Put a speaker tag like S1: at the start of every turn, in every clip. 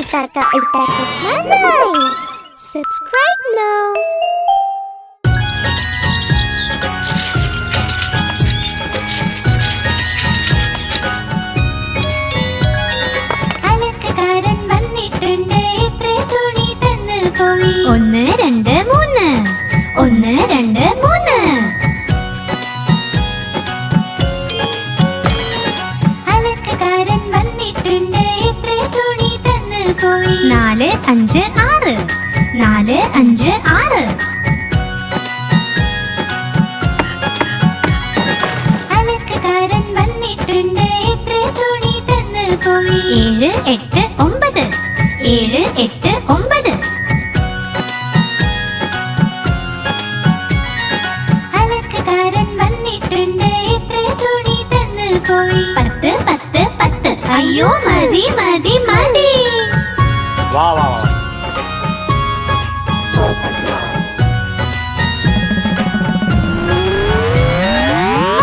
S1: Ultra Chashma Rhymes. Subscribe now.
S2: ഒന്ന് രണ്ട് മൂന്ന് ഒന്ന് രണ്ട് മൂന്ന് അലക്കുകാരൻ വന്നിട്ടുണ്ട് എത്ര തുണി തന്നു പോയി നാല് അഞ്ച് ആറ് നാല് അഞ്ച് ആറ് അലക്കുകാരൻ വന്നിട്ടുണ്ട് എത്ര തുണി തന്നു പോയി ഏഴ് എട്ട് ഒമ്പത് ഏഴ് എട്ട് ഒമ്പത് പത്ത് പത്ത് പത്ത് അയ്യോ മതി മതി മതി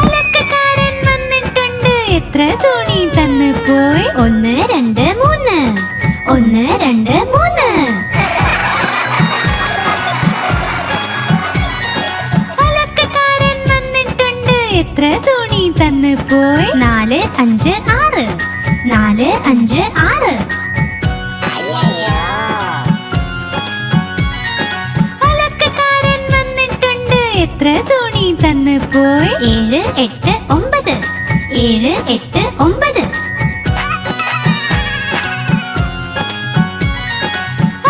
S2: അലക്കുകാരൻ വന്നിട്ടുണ്ട് എത്ര തുണി തന്നു പോയി ഒന്ന് രണ്ട് മൂന്ന് ഒന്ന് രണ്ട് മൂന്ന് അലക്കുകാരൻ വന്നിട്ടുണ്ട് എത്ര തുണി തന്നു പോയി നാല് അഞ്ച് ആറ് നാല് അഞ്ച് ആറ് അലക്കുകാരൻ വന്നിട്ടുണ്ട് എത്ര തുണി തന്നു പോയി ഏഴ് എട്ട് ഒമ്പത് ഏഴ് എട്ട് ഒമ്പത്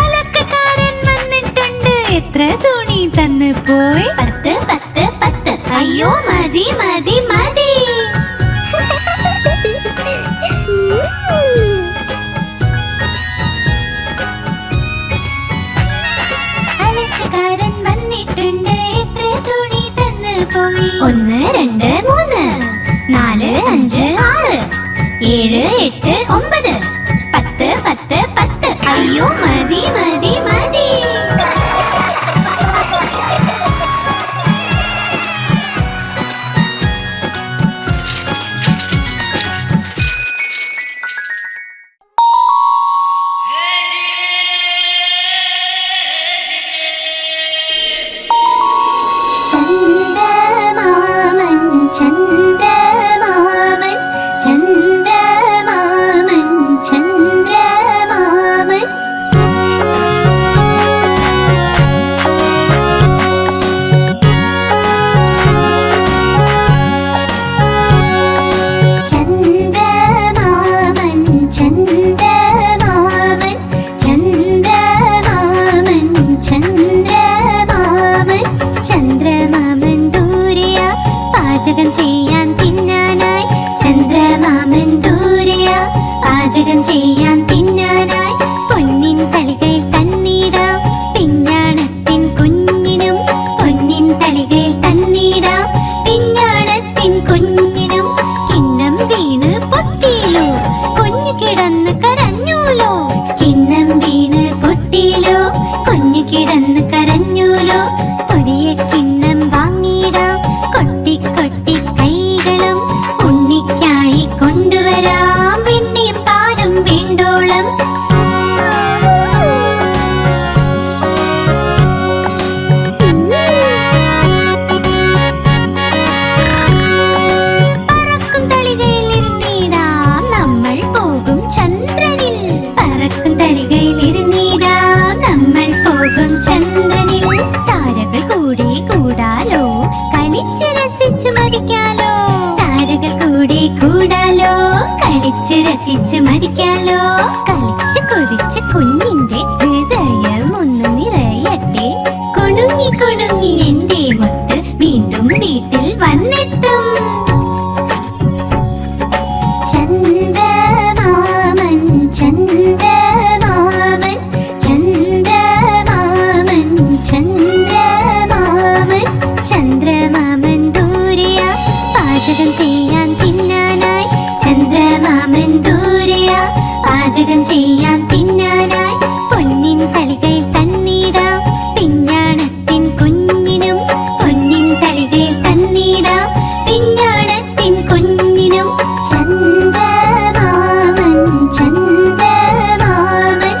S2: അലക്കുകാരൻ വന്നിട്ടുണ്ട് എത്ര തുണി തന്നു പോയി പത്ത് പത്ത് പത്ത് അയ്യോ മതി മതി മതി അലക്കുകാരൻ വന്നിട്ടുണ്ട് എത്ര തുണി തന്നു പോയി ഒന്ന് രണ്ട് മൂന്ന് നാല് അഞ്ച് ആറ് ഏഴ് എട്ട് ഒമ്പത് പത്ത് പത്ത് പത്ത് അയ്യോ മതി മതി മതി പാചകം ചെയ്യാൻ തിന്നാനായി ചന്ദ്രമാമൻ ദൂരെയ പാചകം ചെയ്യാൻ തിന്നാനായി പൊന്നിൻ തളികയിൽ തന്നിടാം പിഞ്ഞാണത്തിൻ കുഞ്ഞിനും പൊന്നിൻ തളികയിൽ തന്നിടാം പിഞ്ഞാണത്തിൻ കുഞ്ഞിനും കിണ്ണം വീണ് പൊട്ടിയിലോ കുഞ്ഞു കിടന്ന് കരഞ്ഞൂലോ കിണ്ണം വീണ് പൊട്ടിയിലോ കുഞ്ഞു കിടന്ന് കരഞ്ഞൂലോ പുതിയ കിണ്ണം വാങ്ങിയിടാം കൊട്ടി കൊട്ടി കൈകളും ഉണ്ണിക്കായി കൊണ്ടുവരാം പിന്നെ പാലും വേണ്ടോളം പറക്കും തളികയിൽ ഇരുന്നിടാം നമ്മൾ പോകും ചന്ദ്രനിൽ പറക്കും തളികയിൽ ഇരുന്നിടാം നമ്മൾ പോകും ചന്ദ്രനിൽ താരകൾ കൂടി കൂടാലോ കളിച്ച് രസിച്ചു മരിക്കാലോ താരകൾ കൂടി കൂടാലോ കളിച്ച് രസിച്ചു മരിക്കാലോ കളിച്ച് കൊതിച്ച് കുഞ്ഞിന്റെ ഹൃദയം ഒന്ന് നിറയട്ടെ കുണുങ്ങി കുണുങ്ങി എന്റെ മുത്ത് വീണ്ടും വീട്ടിൽ വന്നെത്തും ചന്ദ്രമാമൻ ചന്ദ്രമാമൻ ചന്ദ്രമാമൻ ചന്ദ്രമാമൻ ചന്ദ്രമാമൻ ദൂരെയ പാചകം ചെയ്യാൻ തിന്നാനായി ചന്ദ്രമാമൻ ദൂരെയ പാചകം ചെയ്യാൻ തിന്നാനായി പൊന്നിൻ തളികയിൽ തന്നിടാം പിഞ്ഞാണത്തിൻ കുഞ്ഞിനും പൊന്നിൻ തളികയിൽ തന്നിടാം പിഞ്ഞാണത്തിൻ കുഞ്ഞിനും ചന്ദ്രമാമൻ ചന്ദ്രമാമൻ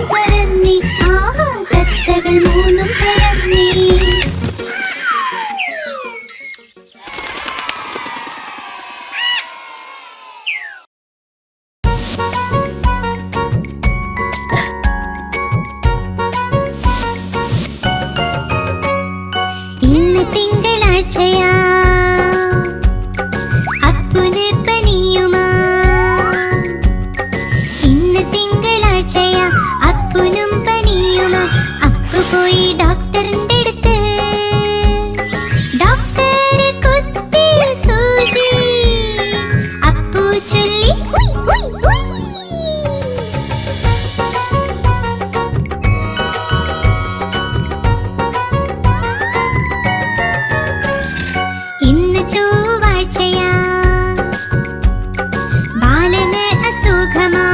S2: മൂന്നും പറന്നി ആഹാ തത്തകൾ മൂന്നും പറന്നി ഇന്ന് തിങ്കളാഴ്ചയാ അപ്പുന് പനിയുമാ ഇന്ന് തിങ്കളാഴ്ചയാ അപ്പുനും പനിയുമാ അപ്പു പോയി ഡോക്ടറിന്റെ അടുത്ത് ഡോക്ടർ കുത്തി സൂചി അപ്പു ചൊല്ലി ഉയ് ഉയ് ഉയ് ഇന്ന് ചൊവ്വാഴ്ചയാ ബാലന് അസുഖമാ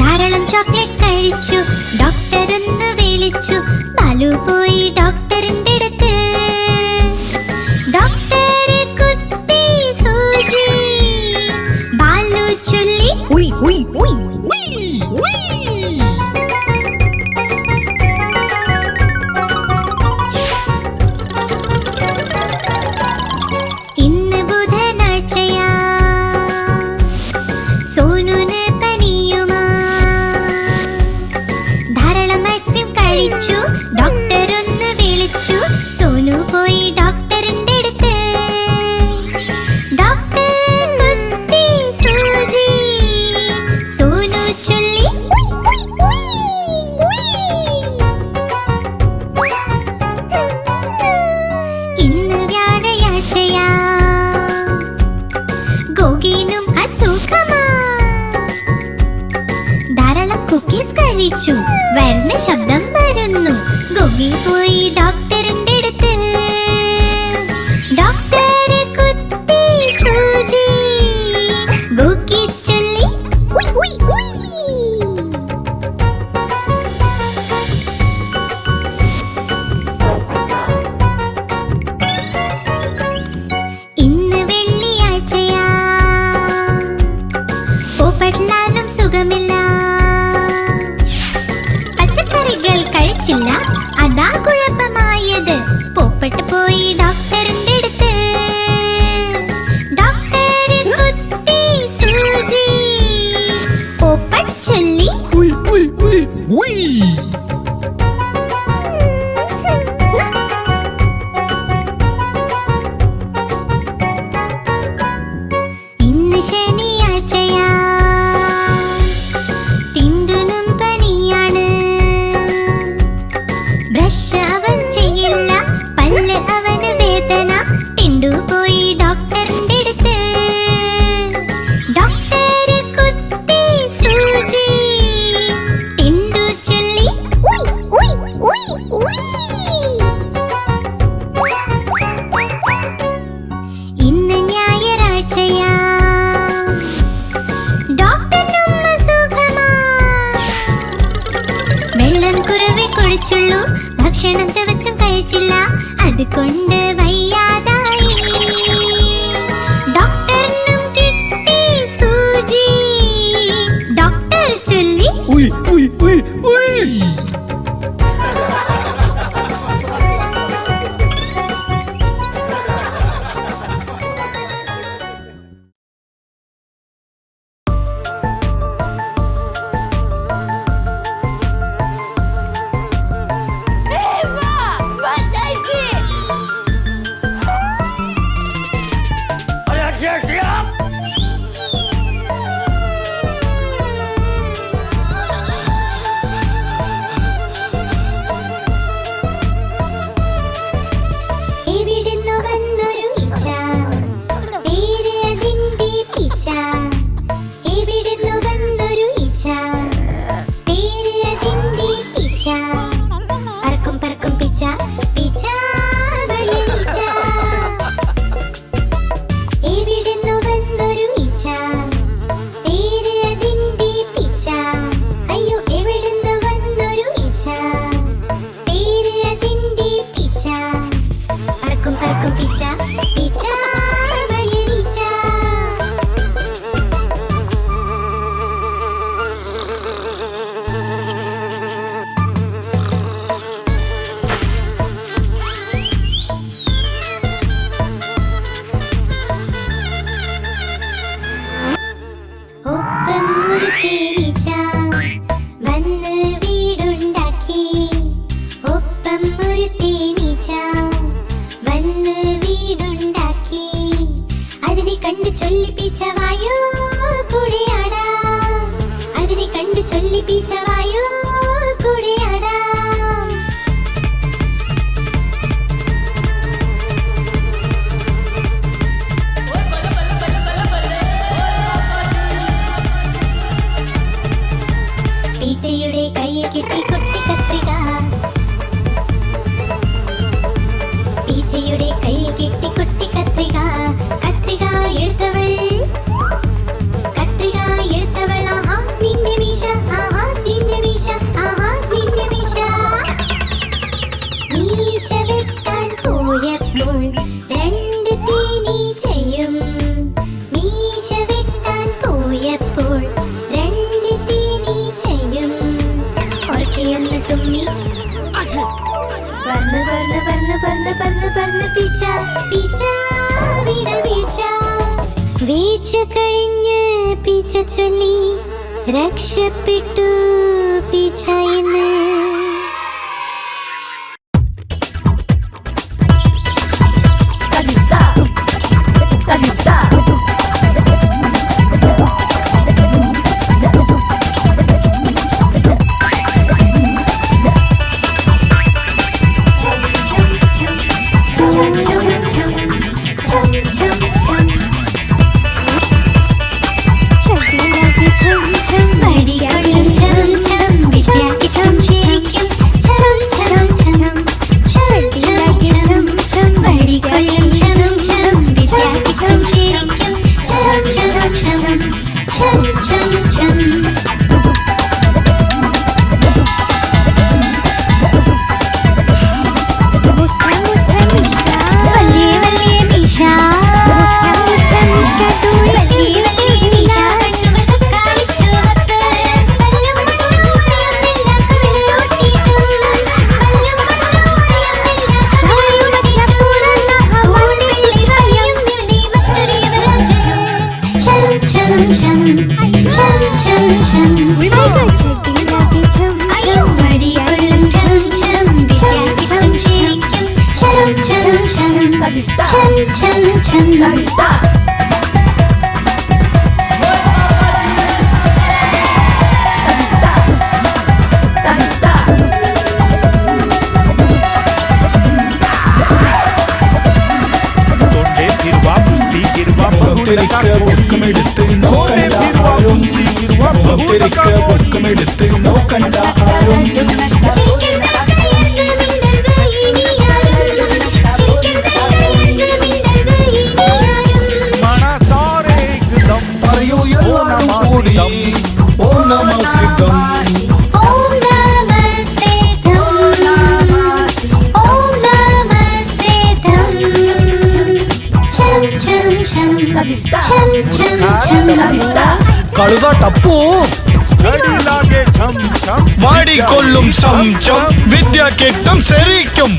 S2: ധാരാളം ചോക്ലേറ്റ് കഴിച്ചു ഡോക്ടർ ഒന്ന് വിളിച്ചു ബാലു പോയി ഡോക്ടറിന്റെ അടുത്ത് ഡോക്ടർ കുത്തി സൂചി ബാലു ചൊല്ലി
S3: ഉയ് ഉയ് ഉയ്
S2: ഇന്ന് ബുധനാഴ്ചയാ സോനുന് പനിയുമാ ധാരാളം ഐസ്ക്രീം കഴിച്ചു ഡോക്ടർ ഒന്ന് വിളിച്ചു സോനു പോയി ഡോക്ടറിന്റെ അടുത്ത് ഡോക്ടർ കുത്തി സൂചി സോനു ചൊല്ലി ഉയ് ഉയ് ഉയ് ഇന്ന് വ്യാഴാഴ്ചയാ ഗോഗിനും അസുഖമാ ധാരാളം കുക്കീസ് കഴിച്ചു വരുന്ന ശബ്ദം വരുന്നു ഗോഗി പോയി ഡോക്ടറിന്റെ അടുത്ത് ഡോക്ടർ കുത്തി സൂചി ഗോഗി ചൊല്ലി ഉയ് ഉയ് ഉയ് ഇന്ന് വെള്ളിയാഴ്ചയാ പോപ്പട്ലാനും സുഖമില്ല പച്ചക്കറികൾ കഴിച്ചില്ല അതാ കുഴപ്പമായത് പോപ്പട്ട് പോയി ഡോക്ടറിന്റെ അടുത്ത് ഡോക്ടർ കുത്തി സൂചി പോപ്പട്ട് ചൊല്ലി
S3: ഉയ് ഉയ് ഉയ് ഉയ്
S2: ഇന്ന് ശനിയാഴ്ചയാ ടിൻഡുനും പനിയാണ് ബ്രഷ് അവൻ ചെയ്യില്ല പല്ല് അവന് വേദന ടിൻഡു പോയി ഡോക്ടറിന്റെ അടുത്ത് ഡോക്ടർ കുത്തി സൂചി ടിൻഡു ചൊല്ലി ഉയ് ഉയ് ഉയ് ഉയ് ഇന്ന് ഞായറാഴ്ചയാ ഡോക്ടറിനും അസുഖമാ വെള്ളം കുറവേ കുടിച്ചുള്ളൂ ഭക്ഷണം ചവച്ചും കഴിച്ചില്ല അതുകൊണ്ട് വയ്യാതായി ഡോക്ടറിനും കിട്ടി സൂചി ഡോക്ടർ ചൊല്ലി
S3: ഉയ് ഉയ് ഉയ് ഉയ്
S2: രണ്ട് ചൊല്ലി പീച്ചവായു കൂടിയാടാം. പീച്ചയുടെ കയ്യിൽ കിട്ടി കുട്ടി കത്രിക. പീച്ചയുടെ കയ്യിൽ കിട്ടി കുട്ടി കത്രിക. കത്രിക എടുത്തവൾ ആഹാ നിന്റെ മീശ, ആഹാ നിന്റെ മീശ, ആഹാ നിന്റെ മീശ. മീശ വെട്ടാൻ പോയപ്പോൾ രണ്ട് തേനീച്ചയും. മീശ വെട്ടാൻ പോയപ്പോൾ രണ്ട് തേനീച്ചയും. ഓർക്കിയൊന്ന് തുമ്മി പറന്ന് പറന്ന് പറന്ന് പറന്ന് പറന്ന് പറന്ന് പീച്ച പീച്ച വീണ വീഴ്ച. വീഴ്ച കഴിഞ്ഞ് പീച്ച ചൊല്ലി രക്ഷപ്പെട്ടു പീച്ച എന്ന്.
S3: കഴുത ടപ്പു വാടിക്കൊള്ളും സംശം വിദ്യ കെട്ടും ശരിക്കും.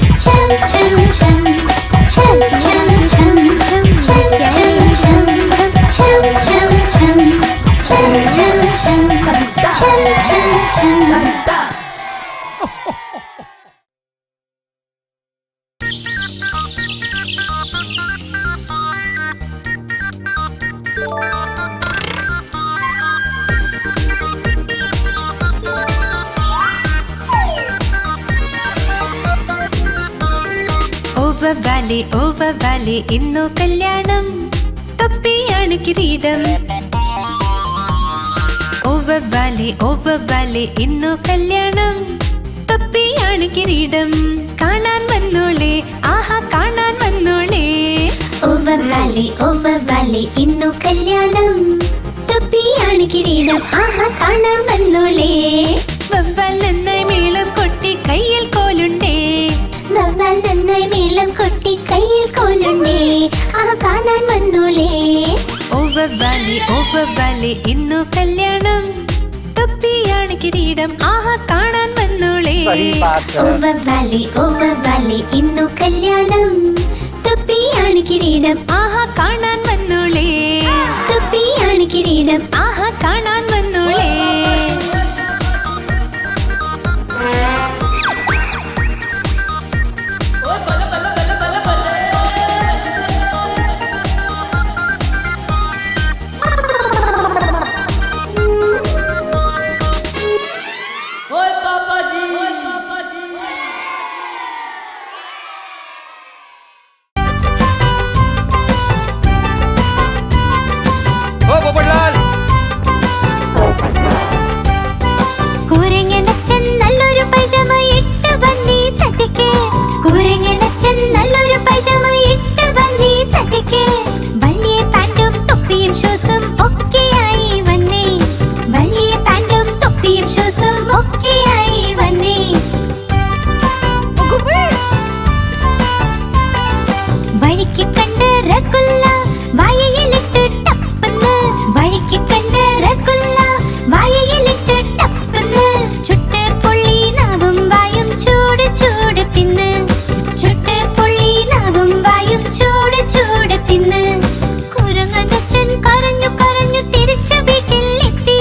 S4: ഓവർ വാലി ഇന്നു കല്യാണം, തൊപ്പിയാണ് കിരീടം. ഓവർ വാലി ഇന്നു കല്യാണം, തൊപ്പിയാണ് കിരീടം. കാണാൻ വന്നോളേ, ആഹാ കാണാൻ വന്നോളേ.
S2: ഓവർ വാലി ഇന്നു കല്യാണം, തൊപ്പിയാണ് കിരീടം. ആഹാ കാണാൻ വന്നോളേ.
S4: വവ്വാൽ നന്നായി മേളം കൊട്ടി കയ്യിൽ കോലുണ്ടേ.
S2: വവ്വാൽ നന്നായി മേളം കൊട്ടി കയ്യിൽ കോലുണ്ടേ. ആഹാ കാണാൻ വന്നോളേ.
S4: ഓവർ വാലി ഇന്നു കല്യാണം, തൊപ്പിയാണ് കിരീടം. ആഹാ കാണാൻ വന്നോളേ.
S2: ഓവർ വാലി ഇന്നു കല്യാണം, തൊപ്പിയാണ് കിരീടം.
S4: ആഹാ കാണാൻ വന്നോളേ.
S2: തൊപ്പിയാണ് കിരീടം.
S4: ആഹാ കാണാൻ വന്നോളേ.
S2: ഷൂസും ഒക്കെയായി വന്നേ. വഴിക്ക് കണ്ട് രസഗുല്ല വായയിലിട്ട് ടപ്പന്ന്. വഴിക്ക് കണ്ട് രസഗുല്ല വായയിലിട്ട് ടപ്പന്ന്. ചുട്ട് പൊള്ളി നാവും വായും ചൂട് ചൂട് തിന്ന്. ചുട്ട് പൊള്ളി നാവും വായും ചൂട് ചൂട് തിന്ന്. കുരങ്ങനച്ഛൻ കരഞ്ഞു കരഞ്ഞു തിരിച്ചു വീട്ടിൽ എത്തി.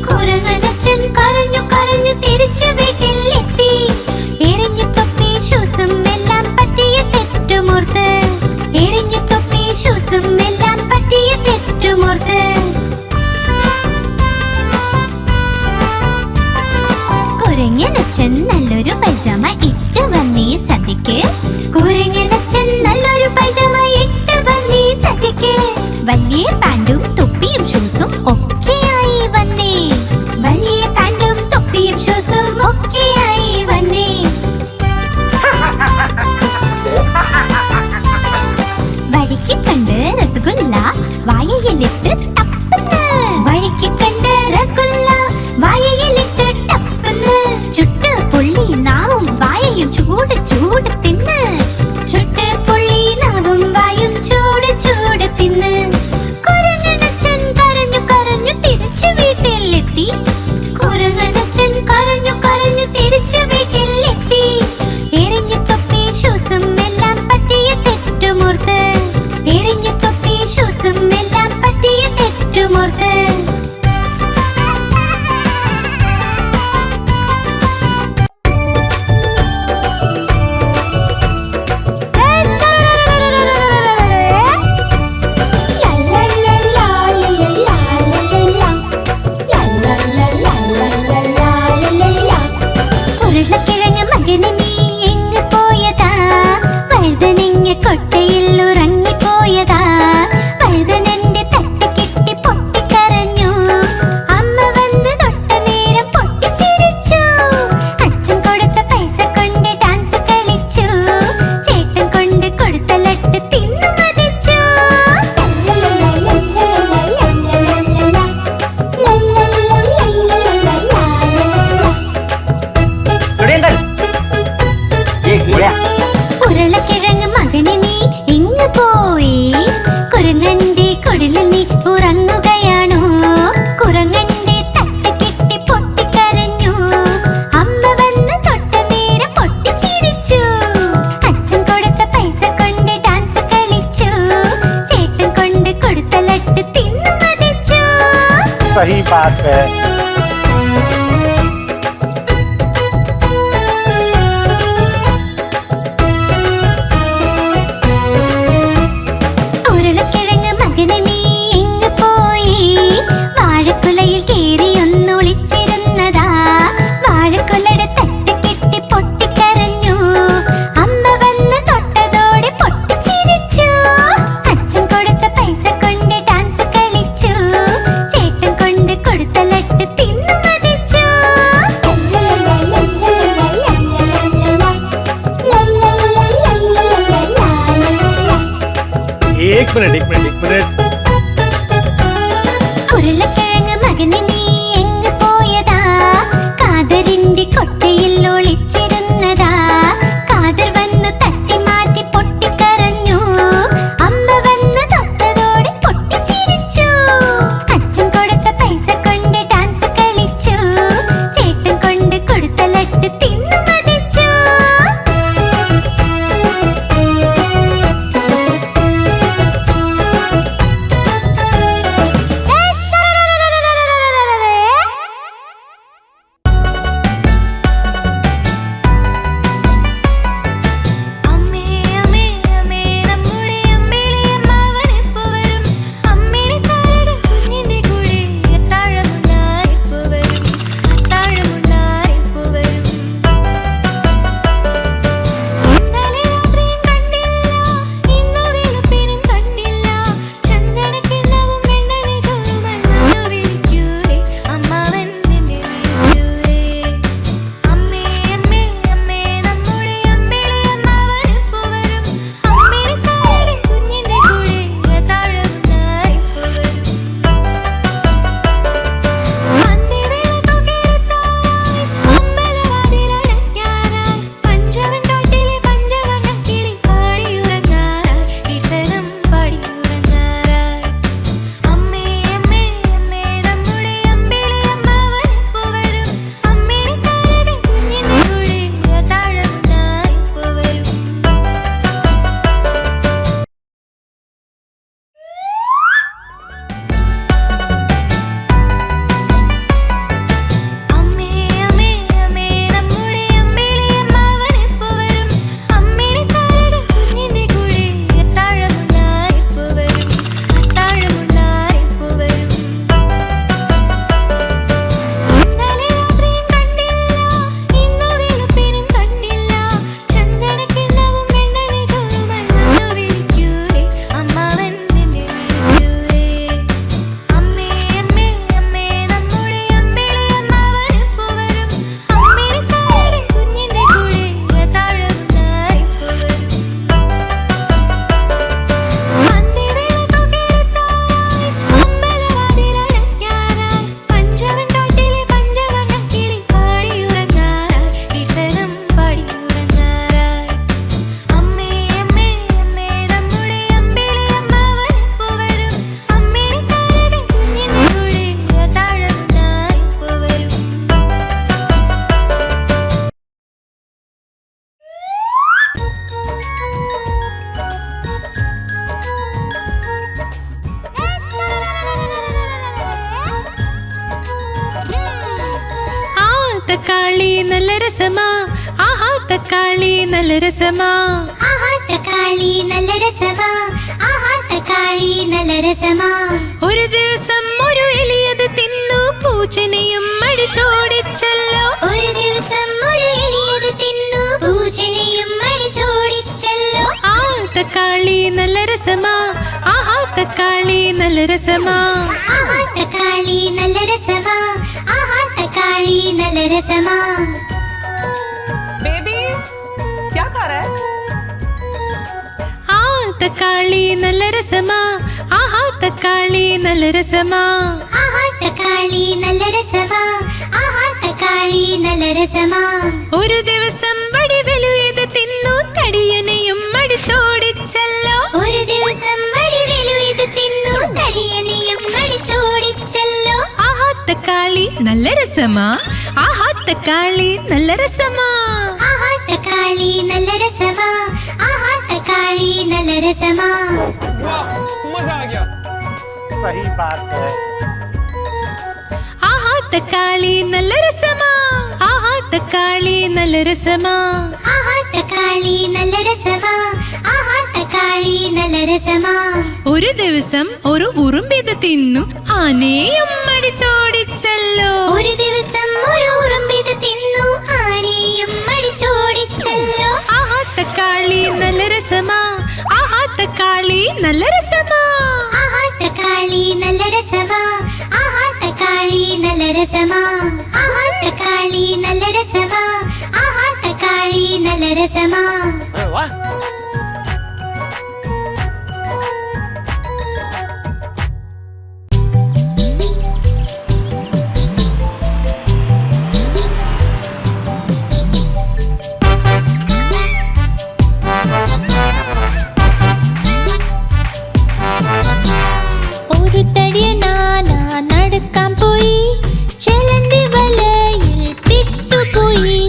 S2: കുരങ്ങനച്ഛൻ കരഞ്ഞു കരഞ്ഞു തിരിച്ചു വീട്ടിൽ എത്തി. എറിഞ്ഞു തൊപ്പി ഷൂസും എല്ലാം പറ്റിയ തെറ്റുമോർത്ത്. എറിഞ്ഞു തൊപ്പി ഷൂസും എല്ലാം പറ്റിയ തെറ്റുമോർത്ത്. കുരങ്ങനച്ഛൻ നല്ലൊരു പൈജാമ ഇട്ട് വന്നീ സദ്യക്ക്. കുരങ്ങനച്ഛൻ നല്ലൊരു പൈജാമ ഇട്ട് വന്നീ സദ്യക്ക്. വലിയ പാൻറ്റും തൊപ്പിയും ഷൂസും ഒക്കെയായി വന്നേ. വലിയ പാൻറ്റും തൊപ്പിയും ഷൂസും ഒക്കെയായി വന്നേ. വഴിക്ക് കണ്ട് രസഗുല്ല വായയിലിട്ട് ടപ്പന്ന്. വഴിക്ക് കണ്ട് രസഗുല്ല വായയിലിട്ട് ടപ്പന്ന്. ചുട്ട് പൊള്ളി നാവും വായയും ചൂട് ചൂട് തിന്ന്. ചുട്ട് പൊള്ളി നാവും വായും ചൂട് ചൂട് തിന്ന്. കുരങ്ങനച്ഛൻ കരഞ്ഞു കരഞ്ഞു തിരിച്ചു വീട്ടിലെത്തി. കുരങ്ങനച്ഛൻ കരഞ്ഞു കരഞ്ഞു തിരിച്ചു വീട്ടിലെത്തി. എറിഞ്ഞു തൊപ്പി ഷൂസും എല്ലാം പറ്റിയ തെറ്റുമോർത്ത്. എറിഞ്ഞു തൊപ്പി ഷൂസും എല്ലാം പറ്റിയ തെറ്റുമോർത്ത്. ഉരുളക്കിഴങ്ങ് മകന് നീ എങ്ങ് പോയതാ? വഴുതനങ്ങ കൊട്ടയിൽ ഉറങ്ങിപ്പോയതാ. വഴുതനന്റെ തട്ട് കിട്ടി പൊട്ടിക്കരഞ്ഞു. അമ്മ വന്ന് തൊട്ട നേരം പൊട്ടിച്ചിരിച്ചു. അച്ഛൻ കൊടുത്ത പൈസ കൊണ്ട് ഡാൻസ് കളിച്ചു. ചേട്ടൻ കൊണ്ട് കൊടുത്ത ലട്ട് തിന്നു മതിച്ചു. ഉരുളക്കിഴങ്ങ് മകന് നീ എങ്ങ് പോയി? കുരങ്ങന്റെ കുടിലിൽ നീ ഉറങ്ങുകയാണോ? കുരങ്ങന്റെ തട്ട് കിട്ടി പൊട്ടിക്കരഞ്ഞു. അമ്മ വന്ന് തൊട്ട നേരം പൊട്ടിച്ചിരിച്ചു. അച്ഛൻ കൊടുത്ത പൈസ കൊണ്ട് ഡാൻസ് കളിച്ചു. ചേട്ടൻ കൊണ്ട് കൊടുത്ത ലട്ട് തിന്നു മതിച്ചു.
S5: सही बात है।
S2: ഉരുളക്കിഴങ്ങ് മകന് നീ എങ്ങ് പോയി? വാഴക്കുലയിൽ കേറി ഒന്നൊളിച്ചിരുന്നതാ. വാഴക്കുലയുടെ തട്ട് കിട്ടി പൊട്ടിക്കരഞ്ഞു. അമ്മ വന്ന് തൊട്ടതോടെ പൊട്ടിച്ചിരിച്ചു. അച്ഛൻ കൊടുത്ത പൈസ കൊണ്ട് ഡാൻസ് കളിച്ചു. ചേട്ടൻ കൊണ്ട് കൊടുത്ത ലട്ട് തിന്നു മതിച്ചു.
S5: एक मिनट
S2: ഉരുളക്കിഴങ്ങ് മകന് നീ എങ്ങ് പോയതാ? കാതറിന്റെ കൊട്ടയിൽ ഒളിച്ചിരുന്നതാ. കാതർ വന്ന് തട്ടി മാറ്റി പൊട്ടിക്കരഞ്ഞു. അമ്മ വന്ന് തൊട്ടതോടെ പൊട്ടിച്ചിരിച്ചു. അച്ഛൻ കൊടുത്ത പൈസ കൊണ്ട് ഡാൻസ് കളിച്ചു. ചേട്ടൻ കൊണ്ട് കൊടുത്ത ലട്ട് തിന്നു മതിച്ചു.
S4: തക്കാളി നല്ല രസമാ, ആഹാ തക്കാളി നല്ല രസമാ.
S2: ആഹാ തക്കാളി നല്ല രസമാ, ആഹാ തക്കാളി നല്ല രസമാ.
S4: ഒരു ദിവസം ഒരു എലിയത് തിന്നു പൂച്ചനെയും അടിച്ചോടിച്ചല്ലോ.
S2: ഒരു ദിവസം ഒരു എലിയത് തിന്നു പൂച്ചനെയും അടിച്ചോടിച്ചല്ലോ.
S4: ആ തക്കാളി നല്ല രസമാ, ആഹാ തക്കാളി നല്ല രസമാ.
S2: ആഹാ തക്കാളി നല്ല രസമാ, ആഹാ തക്കാളി നല്ല രസമാ.
S6: बेबी क्या कर रहा है?
S4: ആ തക്കാളി നല്ല രസമാ, ആഹാ തക്കാളി നല്ല രസമാ.
S2: ആഹാ തക്കാളി നല്ല രസമാ, ആഹാ തക്കാളി നല്ല രസമാ.
S4: ഒരു ദിവസം വടിവെലുയത് തിന്നു തടിയനെയും അടിച്ചോടിച്ചല്ലോ.
S2: ഒരു ദിവസം വടിവേലു ഇത് തിന്നു തടിയനെയും അടിച്ചോടിച്ചല്ലോ.
S4: ആഹാ തക്കാളി നല്ല രസമാ, ആഹാ തക്കാളി നല്ല രസമാ.
S2: ആഹാ തക്കാളി നല്ല രസമാ, ആഹാ തക്കാളി നല്ല രസമാ.
S5: मजा आ गया सही बात है
S4: ആഹാ തക്കാളി നല്ല രസമാ, ആഹാ തക്കാളി നല്ല രസമാ.
S2: ആഹാ തക്കാളി നല്ല രസമാ, ആഹാ തക്കാളി നല്ല രസമാ.
S4: ഒരു ദിവസം ഒരു ഉറുമ്പിത് തിന്നു ആനയും അടിച്ചോടിച്ചല്ലോ.
S2: ഒരു ദിവസം ഒരു ഉറുമ്പിത് തിന്നു ആനയും അടിച്ചോടിച്ചല്ലോ.
S4: ആഹാ തക്കാളി നല്ല രസമാ, ആഹാ തക്കാളി നല്ല രസമാ.
S2: ആഹാ തക്കാളി നല്ല രസമാ, ആഹാ തക്കാളി നല്ല രസമാ. ആഹാ തക്കാളി നല്ല രസമാ, ആഹാ തക്കാളി നല്ല രസമാ.
S5: वाह
S1: ഒരു തടിയനാന നടക്കാൻ പോയി, ചെലന്തി വലയിൽ പെട്ടുപോയി.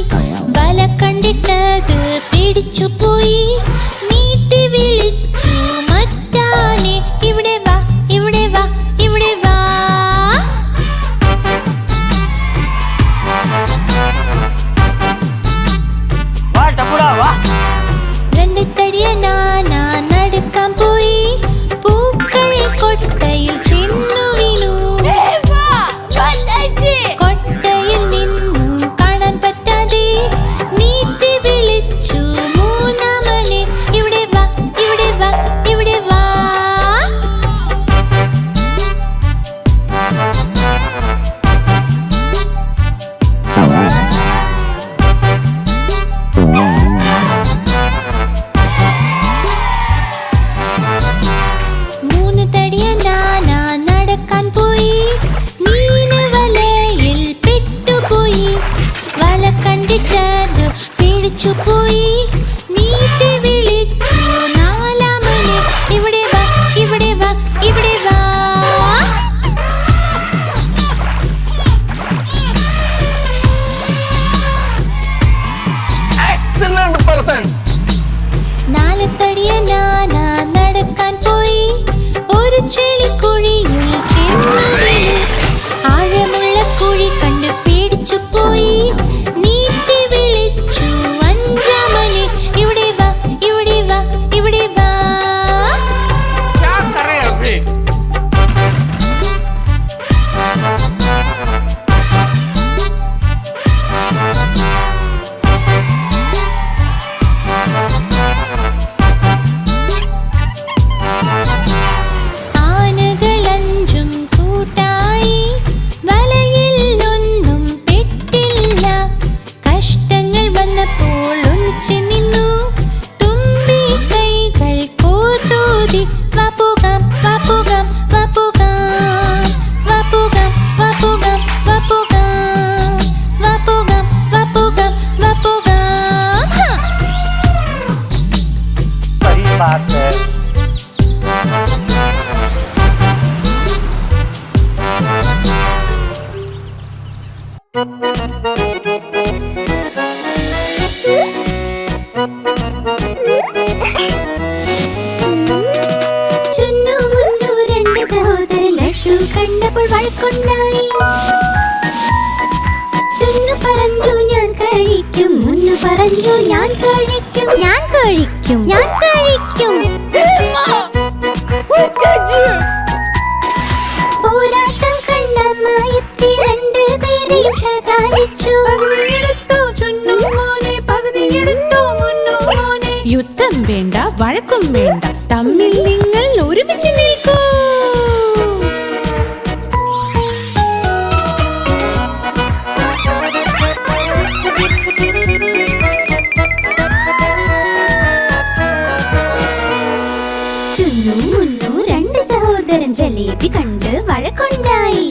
S1: വല കണ്ടിട്ടത് പിടിച്ചുപോയി, നീട്ടി വിളിച്ചു മറ്റാനെ, ഇവിടെ വാ ഇവിടെ വാ ഇവിടെ വാ.
S5: वाह टपुड़ा वाह
S1: രണ്ട് തടിയനാന നടക്കാൻ പോയി, പൂക്കൾ കൊട്ടയിൽ ചെന്നു വീണു. കൊട്ടയിൽ നിന്നു കാണാൻ പറ്റാതെ നീട്ടി വിളിച്ചു മൂന്നാമനെ, ഇവിടെ വാ ഇവിടെ വാ ഇവിടെ വാ. മൂന്ന് തടിയനാന നടക്കാൻ പോയി, മീന് വലയിൽ പെട്ടുപോയി. വല കണ്ടിട്ടത് പിടിച്ചുപോയി, നീട്ടി വിളിച്ചു നാലാമനെ, ഇവിടെ വാ ഇവിടെ വാ ഇവിടെ വാ.
S5: एक्सीलेंट पर्सन
S1: നാല് തടിയനാന നടക്കാൻ പോയി, ഒരു ചെളിക്കുഴിയിൽ ചെന്നു വീണു. ആഴമുള്ള കുഴി കണ്ട് പേടിച്ചുപോയി, നീട്ടി വിളിച്ചു അഞ്ചാമനെ, ഇവിടെ വാ ഇവിടെ വാ ഇവിടെ വാ.
S5: क्या कर रहे हैं अभी
S1: ആനകളഞ്ചും കൂട്ടായി, വലയിൽ ഒന്നും പെട്ടില്ല. കഷ്ടങ്ങൾ വന്നപ്പോൾ ഒന്നിച്ച് നിന്നു, തുമ്പി കൈകൾ കോർത്തൂതി. വപ്പുകാം വപ്പുകാം വപ്പുകാം വപ്പുകാം വപ്പുകാം വപ്പുകാം വപ്പുകാം വപ്പുകാം വപ്പുകാം. ഹാ.
S5: सही बात है
S2: ചുന്നു മുന്നു രണ്ട് സഹോദരൻ ലഡ്ഡു കണ്ടപ്പോൾ വഴക്കുണ്ടായി. ചുന്നു ചുന്നു പറഞ്ഞു ഞാൻ കഴിക്കും, മുന്നു പറഞ്ഞു ഞാൻ കഴിക്കും, ഞാൻ കഴിക്കും, ഞാൻ കഴിക്കും. പോരാട്ടം കണ്ടമായെത്തി രണ്ടുപേരെയും ശകാരിച്ചു.
S4: യുദ്ധം വേണ്ട, വഴക്കും വേണ്ട, തമ്മിൽ നിങ്ങൾ ഒരുമിച്ച് നിൽക്കൂ.
S2: ചുന്നു മുന്നു രണ്ട് സഹോദരൻ ജലേബി കണ്ട് വഴക്കുണ്ടായി.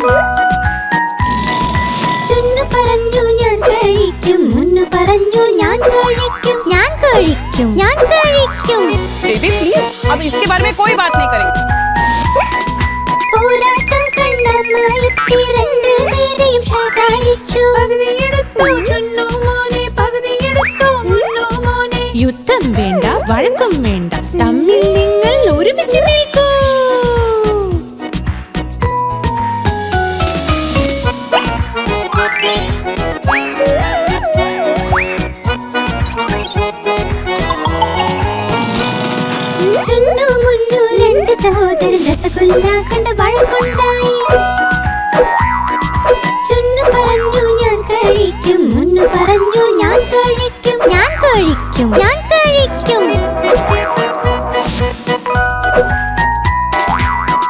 S2: ചുന്നു പറഞ്ഞു ഞാൻ കഴിക്കും, മുന്നു പറഞ്ഞു ഞാൻ കഴിക്കും, ഞാൻ കഴിക്കും, ഞാൻ കഴിക്കും.
S6: बेबी प्लीज, अब इसके बारे में कोई बात नहीं करेंगे.
S2: പോരാട്ടം കണ്ടമായെത്തി രണ്ടുപേരെയും ശകാരിച്ചു.
S4: യുദ്ധം വേണ്ട, വഴക്കും വേണ്ട, തമ്മിൽ നിങ്ങൾ ഒരുമിച്ച് നിൽക്കൂ.
S2: ചുന്നു മുന്നു രണ്ട് സഹോദരൻ രസഗുല്ല കണ്ട് വഴക്കുണ്ടായി. ചുന്നു പറഞ്ഞു ഞാൻ കഴിക്കും, മുന്നു പറഞ്ഞു ഞാൻ കഴിക്കും, ഞാൻ കഴിക്കും, ഞാൻ കഴിക്കും.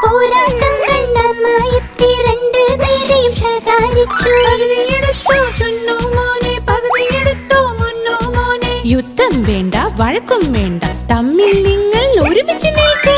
S2: പോരാട്ടം കണ്ടമായെത്തി രണ്ടുപേരെയും ശകാരിച്ചു.
S4: യുദ്ധം വേണ്ട, വഴക്കും വേണ്ട, തമ്മിൽ നിങ്ങൾ ഒരുമിച്ച് നിൽക്കൂ.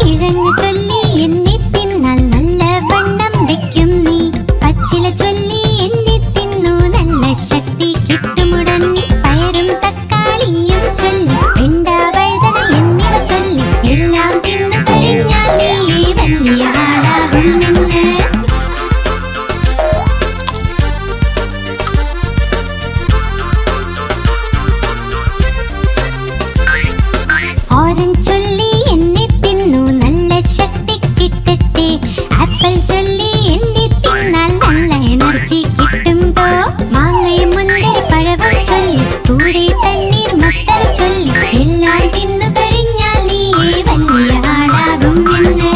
S2: കിഴങ്ങ് ചൊല്ലി എന്നെ തിന്നാൽ നല്ല വണ്ണം വെക്കും നീ. പച്ചില ചൊല്ലി എന്നെ തിന്നു നല്ല ശക്തി കിട്ടുമുടങ്ങി. പയറും തക്കാളിയും ചൊല്ലി വെണ്ട വഴുതന എന്നിവ ചൊല്ലി എല്ലാം തിന്നു കഴിഞ്ഞാൽ നീ വലിയ ആളാകുമെന്ന്. ഓറഞ്ച് ചൊല്ലി എന്നെ തിന്നു നല്ല ശക്തി കിട്ടട്ടെ. ആപ്പിൾ ചൊല്ലി എന്നെ തിന്നാൽ നല്ല എനർജി കിട്ടും ട്ടോ. മാങ്ങയും മുന്തിരി പഴവും ചൊല്ലി കൂടെ തണ്ണീർ മത്തല ചൊല്ലി എല്ലാം തിന്നു കഴിഞ്ഞാൽ നീ വലിയ ആളാകുമെന്ന്.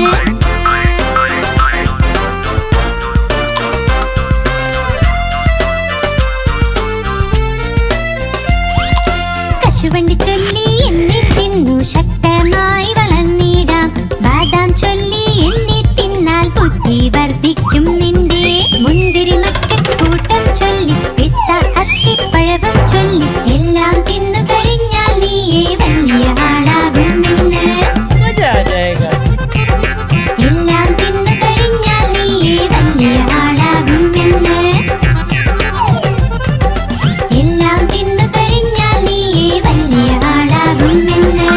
S2: കശുവണ്ടി ചൊല്ലി എന്നെ തിന്നു ശക്തമായി വളർന്നിടാം. ബാദാം ചൊല്ലി എന്നെ തിന്നാൽ ബുദ്ധി വർദ്ധിക്കും നിന്റെ. മുന്തിരി മറ്റക്കൂട്ടം ചൊല്ലി പിസ്ത അത്തിപ്പഴവും ചൊല്ലി എല്ലാം തിന്നു കഴിഞ്ഞാൽ നീ വലിയ ആളാകുമെന്ന്. എല്ലാം തിന്നു കഴിഞ്ഞാൽ നീ വലിയ ആളാകുമെന്ന്. എല്ലാം തിന്നു കഴിഞ്ഞാൽ നീ വലിയ ആളാകുമെന്ന്.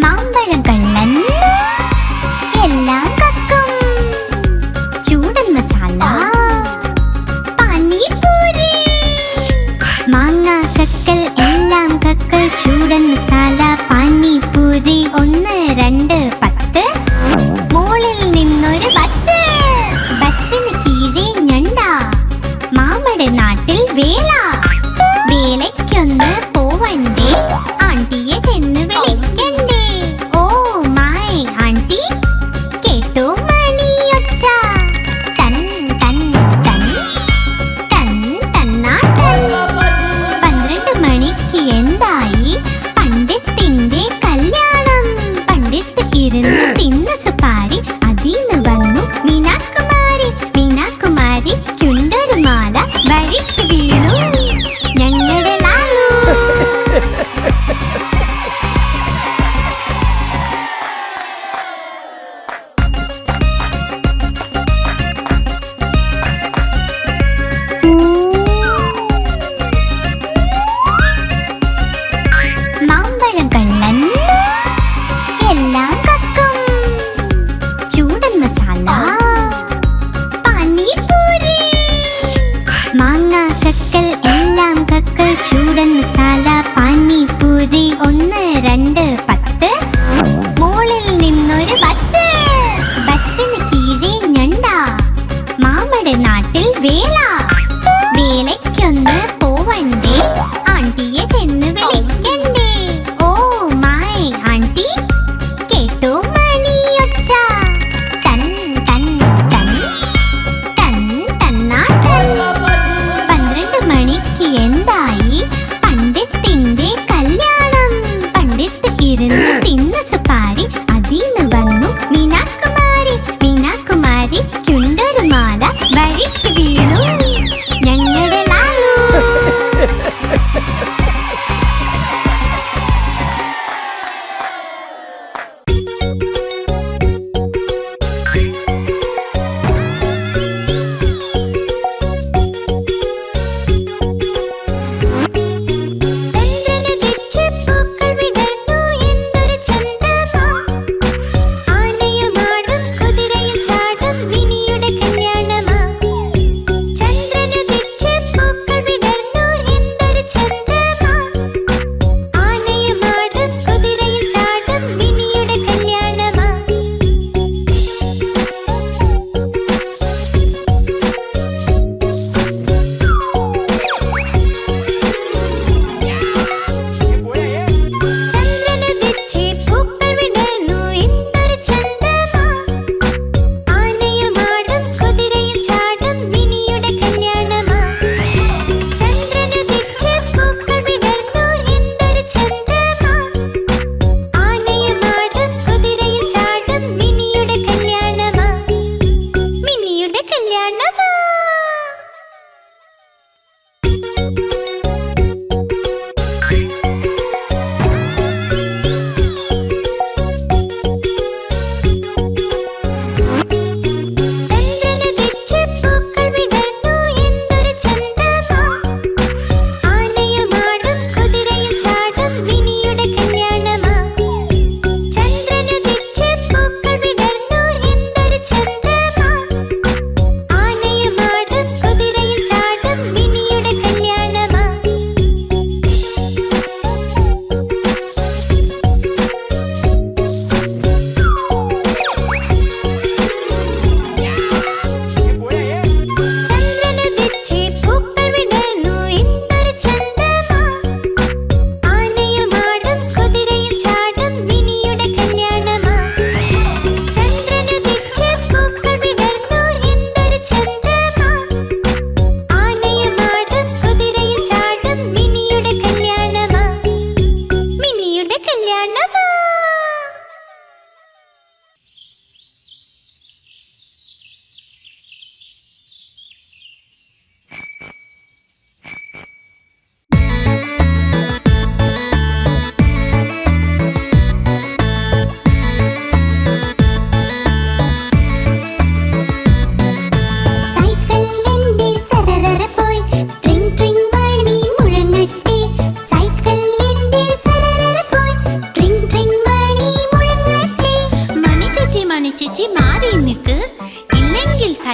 S2: മാമ്പഴം കള്ളൻ എല്ലാം കക്കും. ചൂടൻ മസാല പാനിപൂരി. മാങ്ങ കക്കൽ എല്ലാം കക്കൽ. ചൂടൻ മസാല പാനിപൂരി. 1 2 10. മോളിൽ നിന്നൊരു ബസ്. ബസ്സിന് കീഴെ ഞണ്ട. മാമയുടെ നാട്ടിൽ വേല. വേലയ്ക്കൊന്ന് പോവണ്ടേ, ആണ്ടിയെ ചെന്ന് വിളിക്കണ്ടേ. ഓ മൈ ആണ്ടി കേട്ടോ മണിയൊച്ച. തൻ തൻ തൻ തൻ തന്നാട്ടൻ. 12 മണിക്ക് എന്തായി പണ്ഡിത്തിന്റെ കല്യാണം. പണ്ഡിത്ത് ഇരുന്ന് തിന്നു സുപാരി. അതിന്ന് വന്നു മീനാകുമാരി. മീനാകുമാരിക്കുണ്ടൊരു മാല വഴിക്ക് വീണു ഞങ്ങളുടെ ലാലു.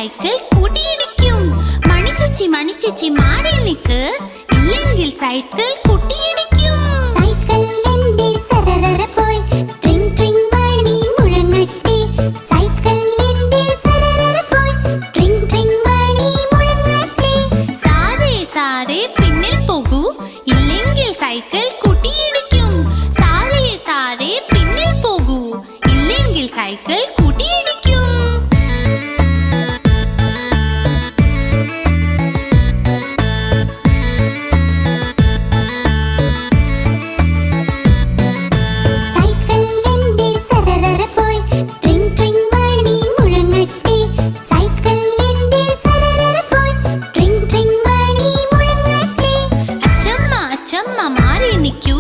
S1: സൈക്കിൾ കൂട്ടിയിടിക്കും. മണിച്ചേച്ചി മണിച്ചേച്ചി മാറി നിക്ക്, ഇല്ലെങ്കിൽ സൈക്കിൾ കൂട്ടിയിടിക്കും.
S2: സൈക്കിൾ എന്റെ സരസര പോയി ട്രിങ് ട്രിങ് മണി മുഴങ്ങട്ടെ. സൈക്കിൾ എന്റെ സരസര പോയി ട്രിങ് ട്രിങ് മണി മുഴങ്ങട്ടെ.
S1: സാരേ സാരേ പിന്നിൽ പോകൂ, ഇല്ലെങ്കിൽ സൈക്കിൾ കൂട്ടിയിടിക്കും. സാരേ സാരേ പിന്നിൽ പോകൂ, ഇല്ലെങ്കിൽ സൈക്കിൾ കൂട്ടിയിടിക്കും.
S2: സൈക്കിൾ എന്റെ സരസര പോയി ട്രിങ് ട്രിങ് മണി മുഴങ്ങട്ടെ. സൈക്കിൾ എന്റെ സരസര പോയി ട്രിങ് ട്രിങ് മണി മുഴങ്ങട്ടെ.
S1: അച്ചമ്മ അച്ചമ്മ മാറി നിൽക്കൂ,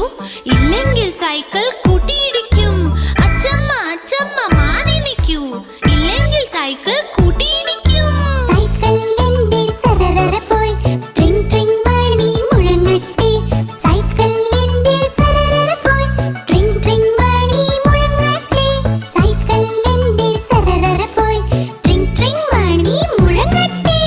S1: ഇല്ലെങ്കിൽ സൈക്കിൾ കൂട്ടിയിടിക്കും. അച്ചമ്മ അച്ചമ്മ മാറി നിൽക്കൂ, ഇല്ലെങ്കിൽ സൈക്കിൾ കൂട്ടിയിടിക്കും.
S2: സൈക്കിൾ എന്റെ സരസര പോയി ട്രിങ് ട്രിങ് മണി മുഴങ്ങട്ടെ. സൈക്കിൾ എന്റെ സരസര പോയി ട്രിങ് ട്രിങ് മണി മുഴങ്ങട്ടെ. സൈക്കിൾ എന്റെ സരസര പോയി ട്രിങ് ട്രിങ് മണി മുഴങ്ങട്ടെ.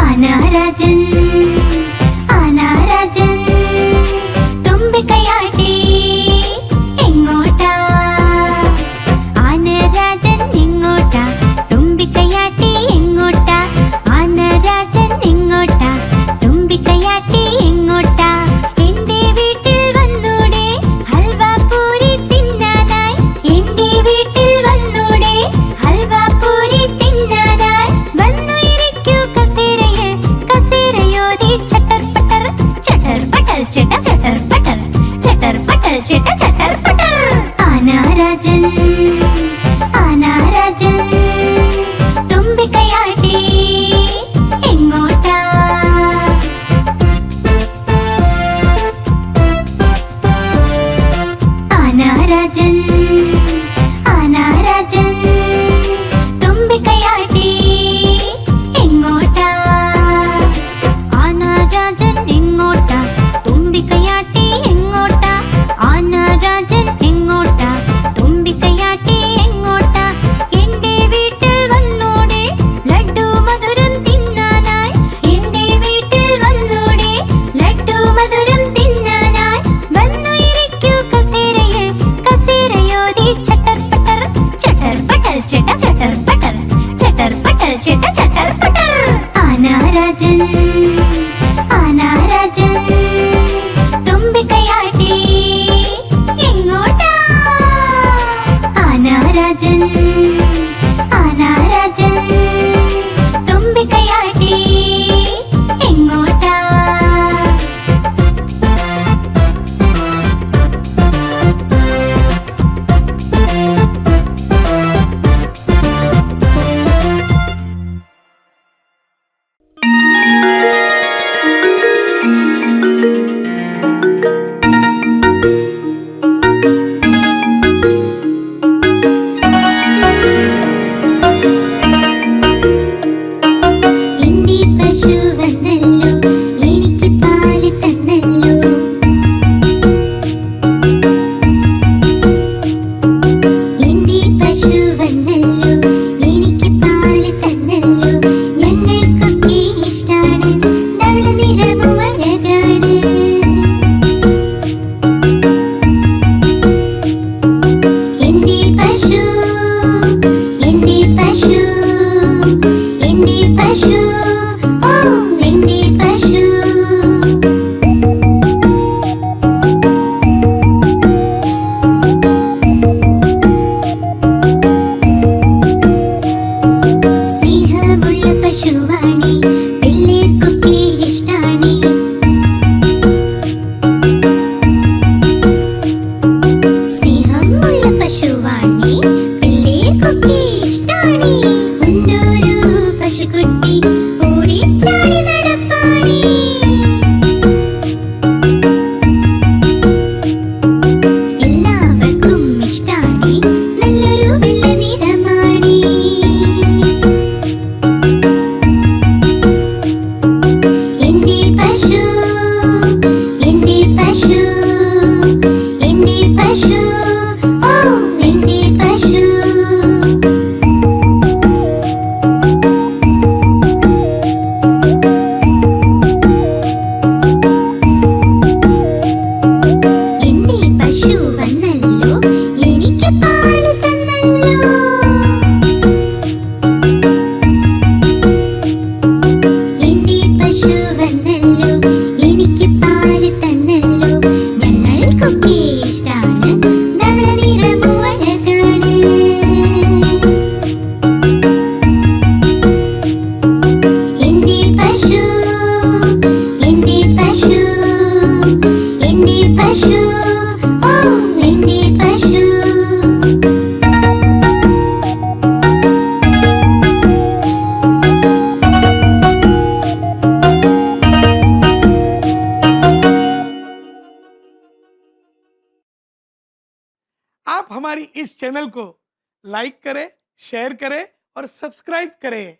S2: ആനാരാജൻ ആനാരാജൻ തുമ്പിക്കൈയാട്ടി എങ്ങോട്ടാ? ആനരാജൻ എങ്ങോട്ടാ? തുമ്പിക്കൈയാട്ടി എങ്ങോട്ടാ? ആനരാജൻ എങ്ങോട്ടാ? തുമ്പിക്കൈയാട്ടി എങ്ങോട്ടാ? എന്റെ വീട്ടിൽ വന്നൂടെ ഹൽവാപൂരി തിന്നാനായി. എന്റെ വീട്ടിൽ വന്നൂടെ ഹൽവാപൂരി തിന്നാനായി. വന്നു ഇരിക്കൂ കസേരയിൽ, കസേരയോരം
S7: हमारी इस चैनल को लाइक करें, शेयर करें और सब्सक्राइब करें।